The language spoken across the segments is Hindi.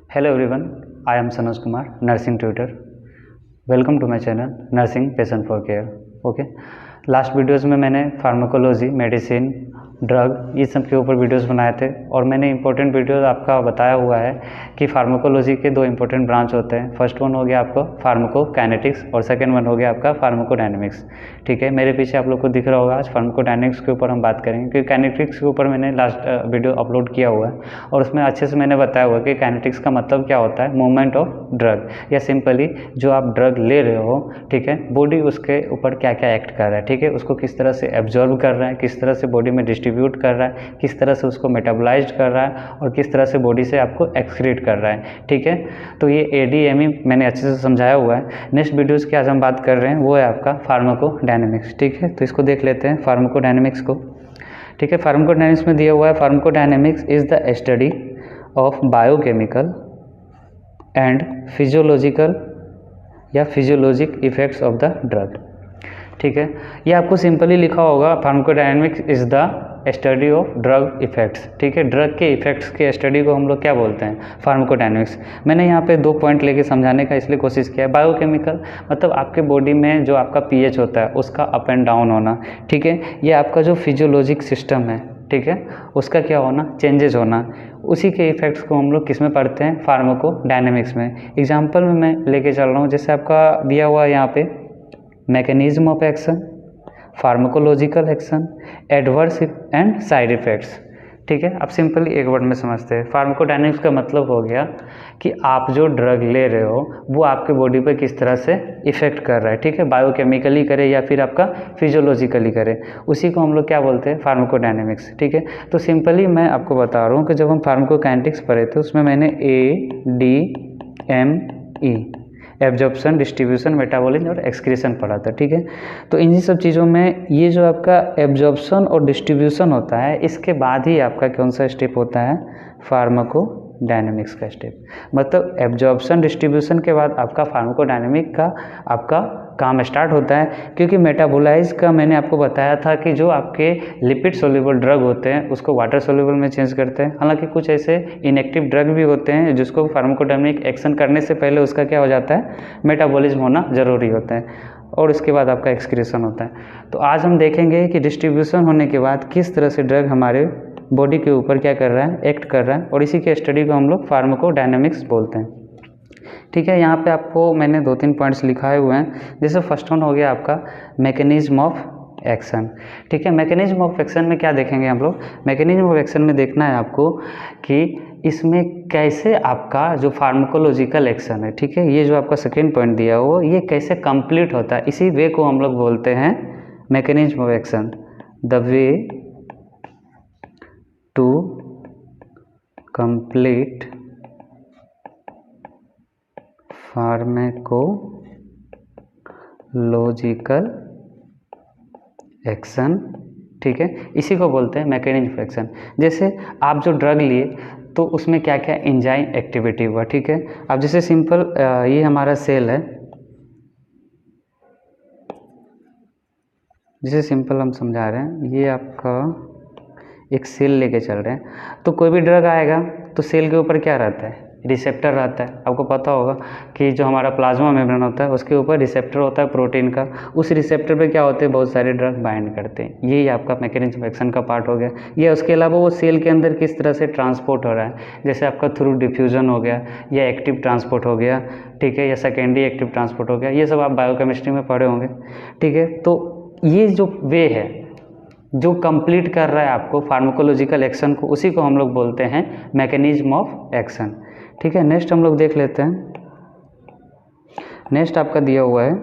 Hello everyone, I am Sanoj Kumar, nursing tutor. Welcome to my channel nursing patient for care. Okay, last videos में मैंने फार्माकोलॉजी, मेडिसिन, ड्रग ये सब के ऊपर वीडियोस बनाए थे और मैंने इंपॉर्टेंट वीडियोस आपका बताया हुआ है कि फार्माकोलॉजी के दो इंपॉर्टेंट ब्रांच होते हैं। फर्स्ट वन हो गया आपको फार्माकोकाइनेटिक्स और सेकंड वन हो गया आपका फार्माकोडायनेमिक्स। ठीक है, मेरे पीछे आप लोग को दिख रहा होगा। आज फार्माकोडायनेमिक्स के ऊपर हम बात करेंगे क्योंकि काइनेटिक्स के ऊपर मैंने लास्ट वीडियो अपलोड किया हुआ है और उसमें अच्छे से मैंने बताया हुआ है कि काइनेटिक्स का मतलब क्या होता है, मूवमेंट ऑफ ड्रग, या सिंपली जो आप ड्रग ले रहे हो, ठीक है, बॉडी उसके ऊपर क्या क्या एक्ट कर रहा है, ठीक है, उसको किस तरह से एब्जॉर्ब कर रहा है, किस तरह से बॉडी में डिस्ट्रीब्यूट कर रहा है, किस तरह से उसको मेटाबोलाइज कर रहा है और किस तरह से बॉडी से आपको एक्सक्रीट कर रहा है। ठीक है, तो ये ADME मैंने अच्छे से समझाया हुआ है। नेक्स्ट वीडियोस की आज हम बात कर रहे हैं वो है आपका फार्माकोडायनेमिक्स। ठीक है, तो इसको देख लेते हैं फार्माकोडायनेमिक्स को। ठीक है, फार्माकोडायनेमिक्स में दिया हुआ है pharmacodynamics is the study of biochemical and physiological या physiologic effects of the drug. ठीक है, ये आपको सिंपली लिखा होगा pharmacodynamics is the study of drug effects. ठीक है, ड्रग के इफेक्ट्स के स्टडी को हम लोग क्या बोलते हैं, फार्माकोडायनेमिक्स। मैंने यहाँ पे 2 पॉइंट लेके समझाने का इसलिए कोशिश किया है। बायोकेमिकल मतलब आपके बॉडी में जो आपका pH होता है उसका अप एंड डाउन होना। ठीक है, ये आपका जो फिजियोलॉजिक सिस्टम है, ठीक है, उसका क्या होना, चेंजेस होना, उसी के इफेक्ट्स को हम लोग किस में पढ़ते हैं, फार्माकोडायनेमिक्स में। एग्जाम्पल में मैं लेके चल रहा हूँ, जैसे आपका दिया हुआ है यहाँ पे mechanism of action, pharmacological action, adverse and side effects. ठीक है, अब सिंपली एक वर्ड में समझते हैं। फार्माकोडायनेमिक्स का मतलब हो गया कि आप जो ड्रग ले रहे हो वो आपके बॉडी पे किस तरह से इफ़ेक्ट कर रहा है। ठीक है, बायोकेमिकली करे या फिर आपका फिजियोलॉजिकली करे, उसी को हम लोग क्या बोलते हैं, फार्माकोडायनेमिक्स। ठीक है, तो सिंपली मैं आपको बता रहा हूँ कि जब हम फार्माकोकाइनेटिक्स पढ़े थे उसमें मैंने ADME एब्जॉर्प्शन, डिस्ट्रीब्यूशन, मेटाबॉलिज्म और एक्सक्रीशन पढ़ा था। ठीक है, तो इन्हीं सब चीज़ों में ये जो आपका एब्जॉर्प्शन और डिस्ट्रीब्यूशन होता है, इसके बाद ही आपका कौन सा स्टेप होता है, फार्माकोडायनेमिक्स का स्टेप। मतलब एब्जॉर्प्शन डिस्ट्रीब्यूशन के बाद आपका फार्माकोडायनेमिक का आपका काम स्टार्ट होता है। क्योंकि मेटाबोलाइज का मैंने आपको बताया था कि जो आपके लिपिड सोल्यूबल ड्रग होते हैं उसको वाटर सोल्यूबल में चेंज करते हैं। हालांकि कुछ ऐसे इनएक्टिव ड्रग भी होते हैं जिसको फार्माकोडायनेमिक एक्शन करने से पहले उसका क्या हो जाता है, मेटाबॉलिज्म होना ज़रूरी होता है और उसके बाद आपका एक्सक्रीशन होता है। तो आज हम देखेंगे कि डिस्ट्रीब्यूशन होने के बाद किस तरह से ड्रग हमारे बॉडी के ऊपर क्या कर रहा है, एक्ट कर रहा है, और इसी के स्टडी को हम लोग फार्माकोडायनेमिक्स बोलते हैं। ठीक है, यहाँ पे आपको मैंने 2-3 पॉइंट्स लिखाए हुए हैं। जैसे फर्स्ट वन हो गया आपका मैकेनिज्म ऑफ एक्शन। ठीक है, मैकेनिज्म ऑफ एक्शन में क्या देखेंगे हम लोग, मैकेनिज्म ऑफ एक्शन में देखना है आपको कि इसमें कैसे आपका जो फार्माकोलॉजिकल एक्शन है, ठीक है, ये जो आपका सेकेंड पॉइंट दिया हो, ये कैसे कंप्लीट होता है, इसी वे को हम लोग बोलते हैं mechanism of action. The way to complete pharmacological action. ठीक है, इसी को बोलते हैं मैकेनिज्म ऑफ एक्शन। जैसे आप जो ड्रग लिए तो उसमें क्या क्या एंजाइम एक्टिविटी हुआ। ठीक है, अब जैसे सिंपल ये हमारा सेल है, जैसे सिंपल हम समझा रहे हैं, ये आपका एक सेल लेके चल रहे हैं, तो कोई भी ड्रग आएगा तो सेल के ऊपर क्या रहता है, रिसेप्टर रहता है। आपको पता होगा कि जो हमारा प्लाज्मा मेम्ब्रेन होता है उसके ऊपर रिसेप्टर होता है प्रोटीन का, उस रिसेप्टर पे क्या होते हैं, बहुत सारे ड्रग बाइंड करते हैं। यही आपका मैकेनिज्म ऑफ एक्शन का पार्ट हो गया। ये उसके अलावा वो सेल के अंदर किस तरह से ट्रांसपोर्ट हो रहा है, जैसे आपका थ्रू डिफ्यूजन हो गया या एक्टिव ट्रांसपोर्ट हो गया, ठीक है, या सेकेंडरी एक्टिव ट्रांसपोर्ट हो गया, ये सब आप बायोकेमिस्ट्री में पढ़े होंगे। ठीक है, तो ये जो वे है जो कंप्लीट कर रहा है आपको फार्माकोलॉजिकल एक्शन को, उसी को हम लोग बोलते हैं मैकेनिज्म ऑफ एक्शन। ठीक है, नेक्स्ट हम लोग देख लेते हैं। नेक्स्ट आपका दिया हुआ है,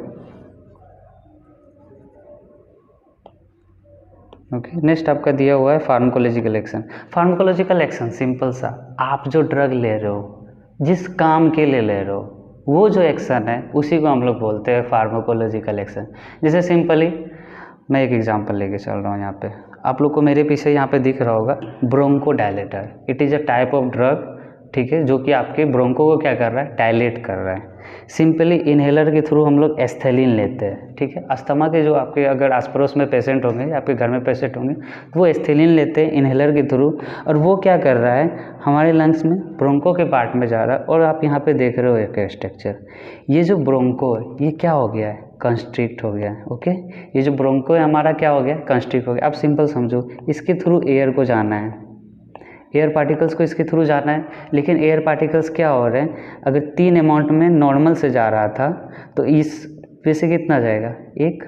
ओके, नेक्स्ट आपका दिया हुआ है pharmacological action. Pharmacological action simple सा, आप जो ड्रग ले रहे हो, जिस काम के लिए ले रहे हो, वो जो एक्शन है उसी को हम लोग बोलते हैं फार्माकोलॉजिकल एक्शन। जैसे सिंपली मैं एक एग्जांपल लेके चल रहा हूँ। यहाँ पे आप लोग को मेरे पीछे यहाँ पे दिख रहा होगा bronchodilator. It is a type of drug, ठीक है, जो कि आपके ब्रोंको को क्या कर रहा है, डायलेट कर रहा है। सिंपली इन्हेलर के थ्रू हम लोग एस्थेलिन लेते हैं, ठीक है। अस्थमा के जो आपके अगर आस पड़ोस में पेशेंट होंगे, आपके घर में पेशेंट होंगे, तो वो एस्थेलिन लेते हैं इन्हेलर के थ्रू, और वो क्या कर रहा है, हमारे लंग्स में ब्रोंको के पार्ट में जा रहा है। और आप यहाँ पे देख रहे हो एक स्ट्रक्चर, ये जो ब्रोंको है ये क्या हो गया है, कंस्ट्रिक्ट हो गया है, ओके। ये जो ब्रोंको है हमारा क्या हो गया, कंस्ट्रिक्ट हो गया। अब सिंपल समझो, इसके थ्रू एयर को जाना है, एयर पार्टिकल्स को इसके थ्रू जाना है, लेकिन एयर पार्टिकल्स क्या हो रहे हैं, अगर 3 अमाउंट में नॉर्मल से जा रहा था तो इस पे से कितना जाएगा, 1,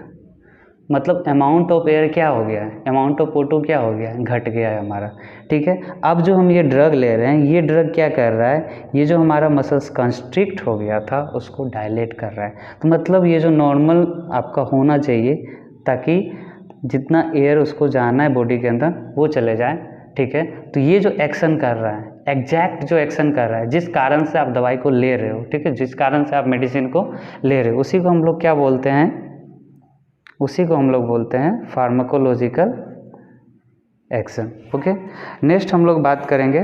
मतलब अमाउंट ऑफ एयर क्या हो गया है, अमाउंट ऑफ O2 क्या हो गया है, घट गया है हमारा, ठीक है। अब जो हम ये ड्रग ले रहे हैं, ये ड्रग क्या कर रहा है, ये जो हमारा मसल्स कंस्ट्रिक्ट हो गया था उसको डायलेट कर रहा है। तो मतलब ये जो नॉर्मल आपका होना चाहिए, ताकि जितना एयर उसको जाना है बॉडी के अंदर वो चले जाए, ठीक है। तो ये जो एक्शन कर रहा है, एग्जैक्ट जो एक्शन कर रहा है, जिस कारण से आप दवाई को ले रहे हो, ठीक है, जिस कारण से आप मेडिसिन को ले रहे हो, उसी को हम लोग क्या बोलते हैं, उसी को हम लोग बोलते हैं फार्माकोलॉजिकल एक्शन, ओके। नेक्स्ट हम लोग बात करेंगे,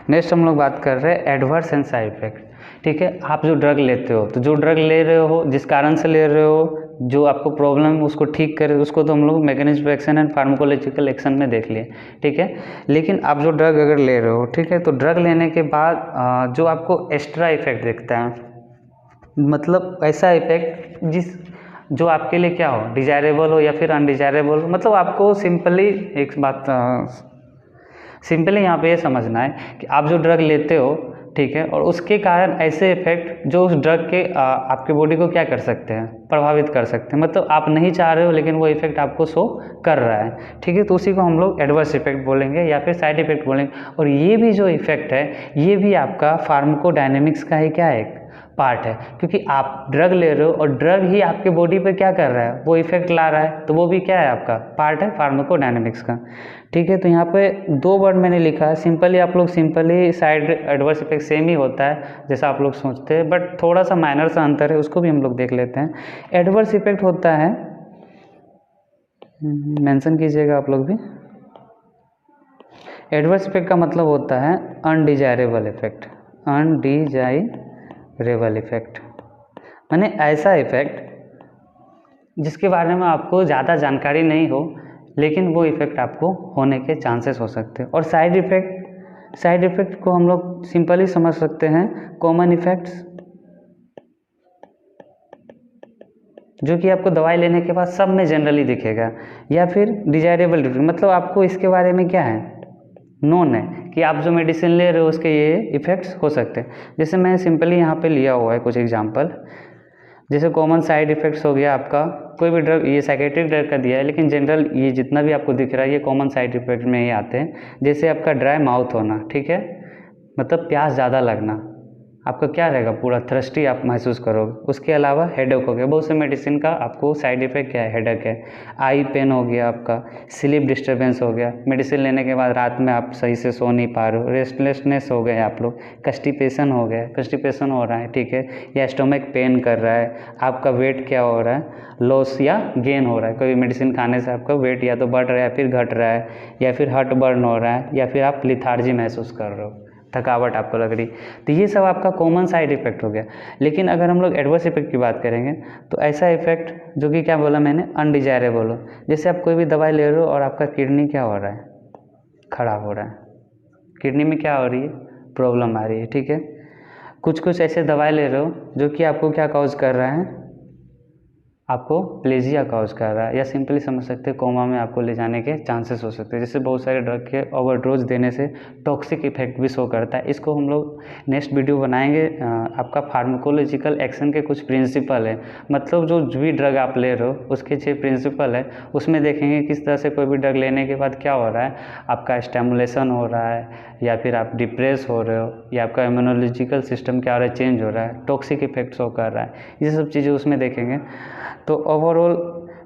नेक्स्ट हम लोग बात कर रहे हैं एडवर्स एंड साइड इफेक्ट, ठीक है। आप जो ड्रग लेते हो, तो जो ड्रग ले रहे हो, जिस कारण से ले रहे हो, जो आपको प्रॉब्लम उसको ठीक करे, उसको तो हम लोग mechanism action and pharmacological action में देख लिए, ठीक है। लेकिन आप जो ड्रग अगर ले रहे हो, ठीक है, तो ड्रग लेने के बाद जो आपको एक्स्ट्रा इफेक्ट दिखता है, मतलब ऐसा इफेक्ट जो आपके लिए क्या हो, डिजायरेबल हो या फिर अनडिजायरेबल हो, मतलब आपको सिंपली एक बात सिंपली यहाँ पे ये समझना है कि आप जो ड्रग लेते हो, ठीक है, और उसके कारण ऐसे इफेक्ट जो उस ड्रग के आपके बॉडी को क्या कर सकते हैं, प्रभावित कर सकते हैं, मतलब आप नहीं चाह रहे हो लेकिन वो इफेक्ट आपको शो कर रहा है, ठीक है। तो उसी को हम लोग एडवर्स इफेक्ट बोलेंगे या फिर साइड इफेक्ट बोलेंगे। और ये भी जो इफेक्ट है, ये भी आपका फार्माकोडायनेमिक्स का ही क्या है, एक पार्ट है, क्योंकि आप ड्रग ले रहे हो और ड्रग ही आपके बॉडी पे क्या कर रहा है, वो इफेक्ट ला रहा है, तो वो भी क्या है, आपका पार्ट है फार्माकोडायनेमिक्स का, ठीक है। तो यहाँ पे 2 वर्ड मैंने लिखा है, सिंपली आप लोग simply side adverse effect same ही होता है जैसा आप लोग सोचते हैं, बट थोड़ा सा माइनर सा अंतर है, उसको भी हम लोग देख लेते हैं। एडवर्स इफेक्ट होता है, मेंशन कीजिएगा आप लोग भी, एडवर्स इफेक्ट का मतलब होता है अनडिजायरेबल इफेक्ट, अनडिजायरेबल इफेक्ट माने ऐसा इफेक्ट जिसके बारे में आपको ज़्यादा जानकारी नहीं हो, लेकिन वो इफेक्ट आपको होने के चांसेस हो सकते हैं। और साइड इफेक्ट को हम लोग सिंपली समझ सकते हैं कॉमन इफेक्ट्स, जो कि आपको दवाई लेने के बाद सब में जनरली दिखेगा, या फिर डिजायरेबल इफेक्ट, मतलब आपको इसके बारे में क्या है, नोन है कि आप जो मेडिसिन ले रहे हो उसके ये इफ़ेक्ट्स हो सकते हैं। जैसे मैं सिंपली यहाँ पे लिया हुआ है कुछ एग्जांपल, जैसे कॉमन साइड इफ़ेक्ट्स हो गया आपका, कोई भी ड्रग, ये साइकेट्रिक ड्रग का दिया है, लेकिन जनरल ये जितना भी आपको दिख रहा है ये कॉमन साइड इफ़ेक्ट में ही आते हैं। जैसे आपका ड्राई माउथ होना, ठीक है, मतलब प्यास ज़्यादा लगना, आपका क्या रहेगा, पूरा थ्रस्टी आप महसूस करोगे। उसके अलावा हेडेक हो गया, बहुत से मेडिसिन का आपको साइड इफेक्ट क्या है, हेडेक है। आई पेन हो गया आपका, स्लीप डिस्टर्बेंस हो गया, मेडिसिन लेने के बाद रात में आप सही से सो नहीं पा रहे हो, रेस्टलेसनेस हो गए आप लोग, कंस्टिपेशन हो रहा है, ठीक है, या स्टोमक पेन कर रहा है, आपका वेट क्या हो रहा है, लॉस या गेन हो रहा है, कोई मेडिसिन खाने से आपका वेट या तो बढ़ रहा है या फिर घट रहा है, या फिर हार्ट बर्न हो रहा है, या फिर आप लिथार्जी महसूस कर रहे हो, थकावट आपको लग रही, तो ये सब आपका कॉमन साइड इफेक्ट हो गया। लेकिन अगर हम लोग एडवर्स इफेक्ट की बात करेंगे तो ऐसा इफेक्ट जो कि क्या बोला मैंने, अनडिजायरेबल हो। जैसे आप कोई भी दवाई ले रहे हो और आपका किडनी क्या हो रहा है, खराब हो रहा है, किडनी में क्या हो रही है, प्रॉब्लम आ रही है, ठीक है। कुछ ऐसे दवाई ले रहे हो जो कि आपको क्या कॉज कर रहा है, आपको प्लेजिया कॉज कर रहा है, या सिंपली समझ सकते हैं कोमा में आपको ले जाने के चांसेस हो सकते हैं। जैसे बहुत सारे ड्रग के ओवरडोज देने से टॉक्सिक इफेक्ट भी शो करता है। इसको हम लोग नेक्स्ट वीडियो बनाएंगे। आपका फार्माकोलॉजिकल एक्शन के कुछ प्रिंसिपल है, मतलब जो भी ड्रग आप ले रहे हो उसके 6 प्रिंसिपल है, उसमें देखेंगे किस तरह से कोई भी ड्रग लेने के बाद क्या हो रहा है, आपका स्टिमुलेशन हो रहा है, या फिर आप डिप्रेस हो रहे हो, या आपका इम्यूनोलॉजिकल सिस्टम क्या हो रहा है, चेंज हो रहा है, टॉक्सिक इफेक्ट शो कर रहा है, ये सब चीज़ें उसमें देखेंगे। तो ओवरऑल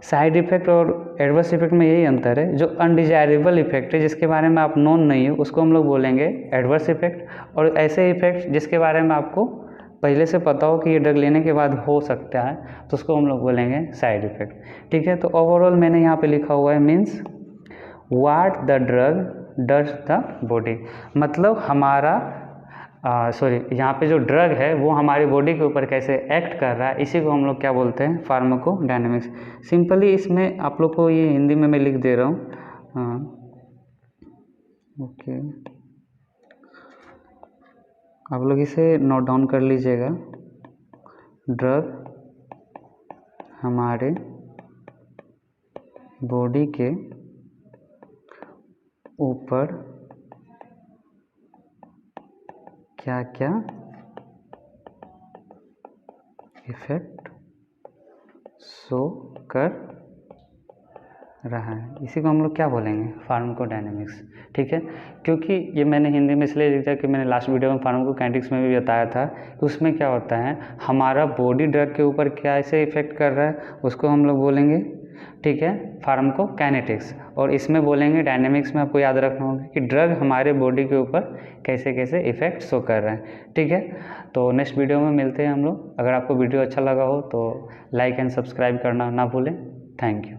साइड इफ़ेक्ट और एडवर्स इफेक्ट में यही अंतर है, जो अनडिजायरेबल इफेक्ट है जिसके बारे में आप नोन नहीं हो उसको हम लोग बोलेंगे एडवर्स इफेक्ट, और ऐसे इफेक्ट जिसके बारे में आपको पहले से पता हो कि ये ड्रग लेने के बाद हो सकता है तो उसको हम लोग बोलेंगे साइड इफ़ेक्ट, ठीक है। तो ओवरऑल मैंने यहाँ पे लिखा हुआ है means what the drug does the body, मतलब हमारा सॉरी, यहाँ पे जो ड्रग है वो हमारी बॉडी के ऊपर कैसे एक्ट कर रहा है, इसी को हम लोग क्या बोलते हैं, फार्माकोडायनेमिक्स। सिंपली इसमें आप लोग को ये हिंदी में मैं लिख दे रहा हूँ। ओके, आप लोग इसे नोट डाउन कर लीजिएगा। ड्रग हमारे बॉडी के ऊपर क्या क्या इफेक्ट शो कर रहा है, इसी को हम लोग क्या बोलेंगे, फार्माकोडायनेमिक्स। ठीक है, क्योंकि ये मैंने हिंदी में इसलिए लिखा कि मैंने लास्ट वीडियो में फार्माकोकाइनेटिक्स में भी बताया था कि उसमें क्या होता है, हमारा बॉडी ड्रग के ऊपर क्या ऐसे इफेक्ट कर रहा है उसको हम लोग बोलेंगे, ठीक है, फार्माकोकाइनेटिक्स। और इसमें बोलेंगे डायनेमिक्स में, आपको याद रखना होगा कि ड्रग हमारे बॉडी के ऊपर कैसे कैसे इफेक्ट शो कर रहे हैं। ठीक है, तो नेक्स्ट वीडियो में मिलते हैं हम लोग। अगर आपको वीडियो अच्छा लगा हो तो लाइक एंड सब्सक्राइब करना ना भूलें। Thank you.